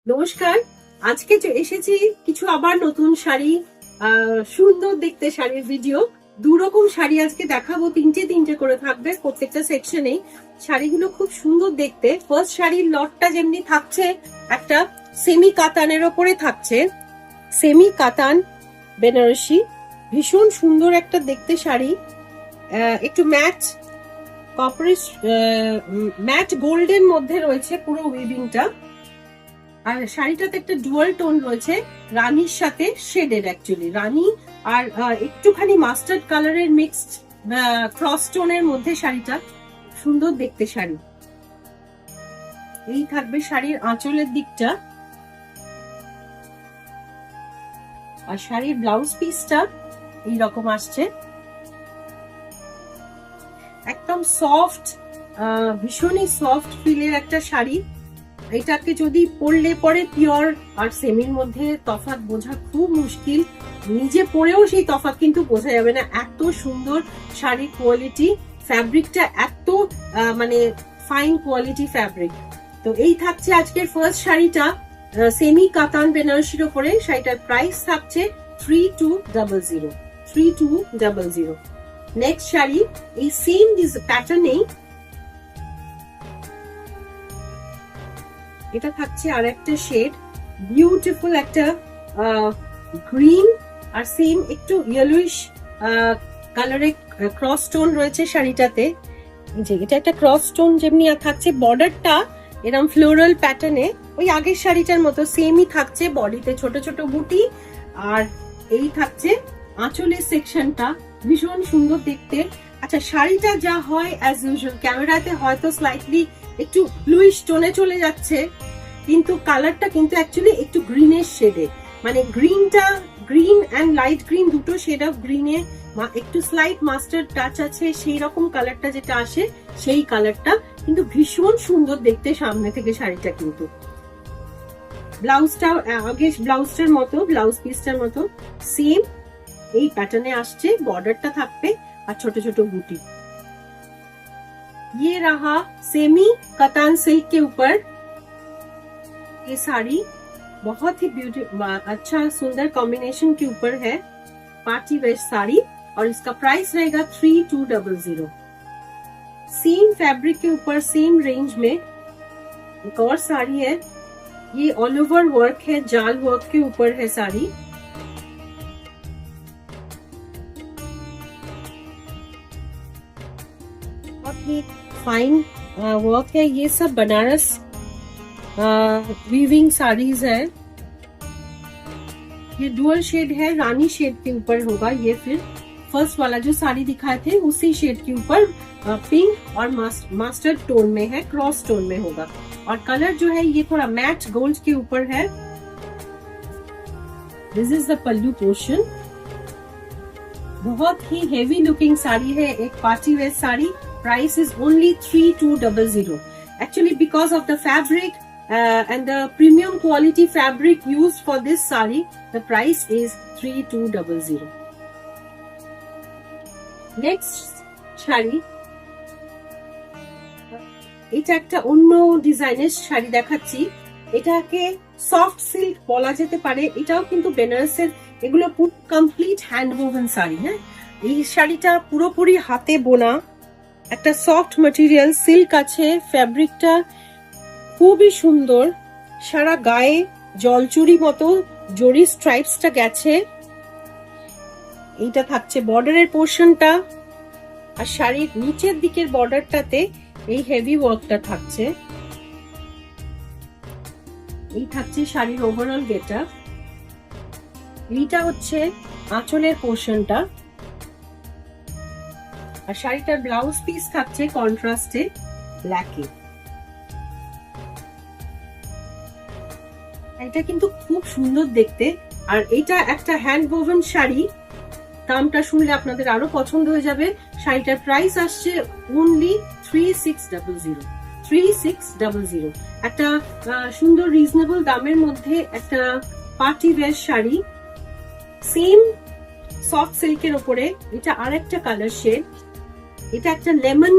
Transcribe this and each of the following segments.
নমস্কার। আজকে এসেছি কিছু আবার নতুন শাড়ি, সুন্দর দেখতে শাড়ির ভিডিও। দু রকম শাড়ি আজকে দেখাবো, তিনটে করে থাকবে প্রত্যেকটা সেকশনে। শাড়িগুলো খুব সুন্দর দেখতে। ফার্স্ট শাড়ির লটটা যেমনি থাকছে একটা সেমি কাতানের ওপরে থাকছে, সেমি কাতান বেনারসি, ভীষণ সুন্দর একটা দেখতে শাড়ি। একটু কপারিশ ম্যাট গোল্ডের মধ্যে রয়েছে পুরো উইভিংটা। আর শাড়িটাতে একটা ডুয়াল টোন রয়েছে, রানীর সাথে শেডেড, অ্যাকচুয়ালি রানী আর একটুখানি মাস্টার্ড কালারের মিক্সড ক্রস টোনের মধ্যে শাড়িটা। সুন্দর দেখতে শাড়ি। এই থাকবে শাড়ির আঁচলের দিকটা, আর শাড়ির ব্লাউজ পিসটা এইরকম আসছে, একদম সফট, ভীষণই সফট ফিলের একটা শাড়ি। এটাকে যদি পরলে পরে পিওর আর সেমির মধ্যে তফাৎ বোঝা খুব মুশকিল। নিজে পরেও সেই তফাৎ কিন্তু বোঝা যাবে না, এত সুন্দর শাড়ির কোয়ালিটি। ফ্যাব্রিকটা এত মানে ফাইন কোয়ালিটি ফ্যাব্রিক। তো এই থাকছে আজকের ফার্স্ট শাড়িটা, সেমি কাতান বেনারসির উপরে। শাড়িটার প্রাইস থাকছে 3200। 3200। নেক্সট শাড়ি এই সেম প্যাটার্নেই, এটা থাকছে আর একটা শেড, বিউটিফুল একটা গ্রিন আর সেম একটু ইয়েলোইশ কালারের ক্রস টোন রয়েছে শাড়িটাতে। যে এটা একটা ক্রস টোন যেমনি থাকছে, বর্ডারটা এরকম ফ্লোরাল প্যাটার্নে, ওই আগের শাড়িটার মতো সেমই থাকছে। বডিতে ছোট ছোট বুটি, আর এই থাকছে আঁচলের সেকশনটা, ভীষণ সুন্দর দেখতে। আচ্ছা, শাড়িটা যা হয় অ্যাজ ইউজুয়াল, ক্যামেরাতে হয়তো স্লাইটলি একটু ব্লুইশ টোনে চলে যাচ্ছে, কিন্তু কালারটা কিন্তু অ্যাকচুয়ালি একটু গ্রিনের শেডে, মানে গ্রিনটা গ্রিন অ্যান্ড লাইট গ্রিন, দুটো শেড অফ গ্রিনে একটু স্লাইট মাস্টার্ড টাচ আছে, সেই রকম কালারটা যেটা আসে সেই কালারটা, কিন্তু ভীষণ সুন্দর দেখতে সামনে থেকে শাড়িটা। কিন্তু ব্লাউজটা আগে ব্লাউজটার মতো, ব্লাউজ পিসটার মতো সেম এই প্যাটার্নে আসছে, বর্ডারটা থাকবে আর ছোট ছোট বুটি। ये रहा सेमी कतान सिल्क के ऊपर ये साड़ी, बहुत ही अच्छा सुंदर कॉम्बिनेशन के ऊपर है, पार्टी वेयर साड़ी, और इसका प्राइस रहेगा 3200। सेम फैब्रिक के ऊपर सेम रेंज में एक और साड़ी है, ये ऑल ओवर वर्क है, जाल वर्क के ऊपर है साड़ी। बहुत ही फाइन वर्क है, ये सब बनारस वीविंग साड़ीज है। ये डुअल शेड है, रानी शेड के ऊपर होगा। ये फिर फर्स्ट वाला जो साड़ी दिखाए थे उसी शेड के ऊपर पिंक और मास्टर्ड टोन में है, क्रॉस टोन में होगा। और कलर जो है ये थोड़ा मैट गोल्ड के ऊपर है। This is the pallu portion. बहुत ही हेवी लुकिंग साड़ी है, एक party wear sari. Price is only 3200. Actually, because of the fabric and the premium quality fabric used for this sari, the price is 3200. Next sari, এটা একটা অন্য ডিজাইনের শাড়ি দেখাচ্ছি। এটাকে সফট সিল্ক বলা যেতে পারে, এটাও কিন্তু বেনারসের, এগুলো পুরো কমপ্লিট হ্যান্ড ওভেন শাড়ি। হ্যাঁ, এই শাড়িটা পুরোপুরি হাতে বোনা, একটা সফট ম্যাটেরিয়াল, সিল্ক আছে, ফ্যাব্রিকটা খুবই সুন্দর, সারা গায়ে জলচুরি মতো জরি স্ট্রাইপসটা গেছে। এইটা থাকছে বর্ডারের পোর্শনটা, আর শাড়ির নিচের দিকের বর্ডারটাতে এই হেভি ওয়ার্কটা থাকছে। এই থাকছে শাড়ির ওভারঅল গেটআপ। এইটা হচ্ছে আঁচলের পোর্শনটা, আর শাড়িটার ব্লাউজ পিস থাকছে কন্ট্রাস্টে ব্ল্যাকে। এটা কিন্তু খুব সুন্দর দেখতে, আর এটা একটা হ্যান্ড ওভেন শাড়ি। দামটা শুনলে আপনাদের আরো পছন্দ হয়ে যাবে। শাড়িটার প্রাইস আসছে অনলি 3600। 3600, একটা সুন্দর রিজনেবল দামের মধ্যে একটা party wear sari, same soft সিল্কের উপরে। এটা আর একটা কালার শেড, এটা একটা লেমন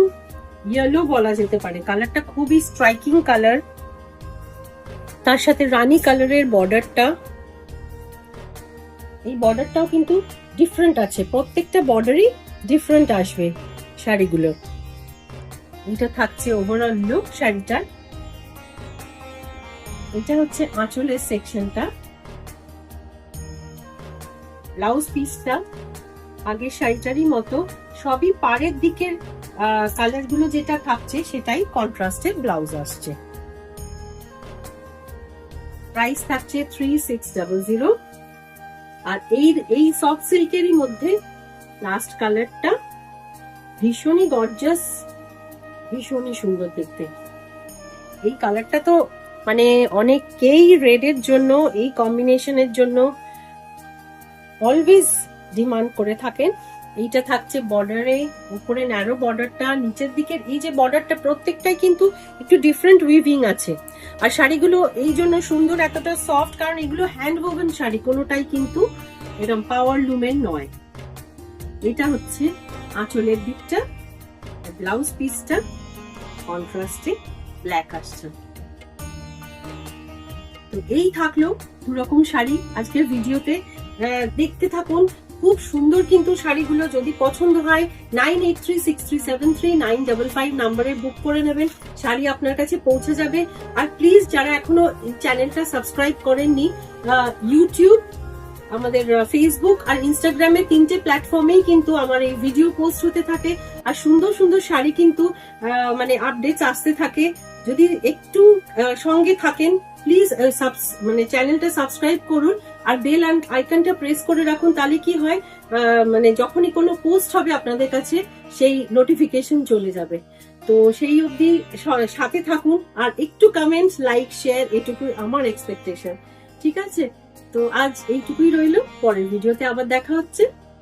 ইয়েলো বলা যেতে পারে, কালারটা খুবই স্ট্রাইকিং কালার। তার সাথে রানী কালারের বর্ডারটা, এই বর্ডারটাও কিন্তু ডিফারেন্ট আছে, প্রত্যেকটা বর্ডারই ডিফারেন্ট আসবে শাড়িগুলো। এটা থাকছে ওভারঅল লুক শাড়িটার। এটা হচ্ছে আঁচলের সেকশনটা। ব্লাউজ পিসটা আগের শাড়িটারই মতো, সবই পাড়ের দিকের কালার গুলো যেটা থাকছে সেটাই কন্ট্রাস্টের ব্লাউজ আসছে। প্রাইস থাকছে 3600। আর এই সফট সিল্কেরই মধ্যে লাস্ট কালারটা ভীষণই গর্জাস, ভীষণই সুন্দর দেখতে। এই কালারটা তো মানে অনেকেই রেডের জন্য, এই কম্বিনেশনের জন্য অলওয়েজ ডিমান্ড করে থাকেন। এইটা থাকছে বর্ডারে, উপরে ন্যারো বর্ডারটা, নিচের দিকের এই যে বর্ডারটা প্রত্যেকটাই কিন্তু একটু ডিফারেন্ট উইভিং আছে। আর শাড়িগুলো এই জন্য সুন্দর, এতটা সফট, কারণ এগুলো হ্যান্ড ওভেন শাড়ি, কোনোটাই কিন্তু এরকম পাওয়ার লুমের নয়। এটা হচ্ছে আঁচলের দিকটা, ব্লাউজ পিসটা কন্ট্রাস্টে ব্ল্যাক আসছে। তো এই থাকলো দুরকম শাড়ি আজকের ভিডিওতে, দেখতে থাকুন। খুব সুন্দর কিন্তু শাড়িগুলো, যদি পছন্দ হয় 9836373955 নাম্বারে বুক করে নেবেন, শাড়ি আপনার কাছে পৌঁছে যাবে। আর প্লিজ যারা এখনো চ্যানেলটা সাবস্ক্রাইব করেননি, ইউটিউব, আমাদের ফেসবুক আর ইনস্টাগ্রামে 3টে প্ল্যাটফর্মেই কিন্তু আমার এই ভিডিও পোস্ট হতে থাকে। আর সুন্দর সুন্দর শাড়ি কিন্তু মানে আপডেটস আসতে থাকে। যদি একটু সঙ্গে থাকেন প্লিজ মানে চ্যানেলটা সাবস্ক্রাইব করুন আর বেল আইকনটা প্রেস করে রাখুন, তাহলে কি হয় মানে যখনই কোনো পোস্ট হবে আপনাদের কাছে সেই নোটিফিকেশন চলে যাবে। তো সেই অবধি সাথে থাকুন আর একটু কমেন্ট, লাইক, শেয়ার, এটুকুই আমার এক্সপেকটেশন। ঠিক আছে, তো আজ এইটুকুই রইলো, পরের ভিডিওতে আবার দেখা হচ্ছে।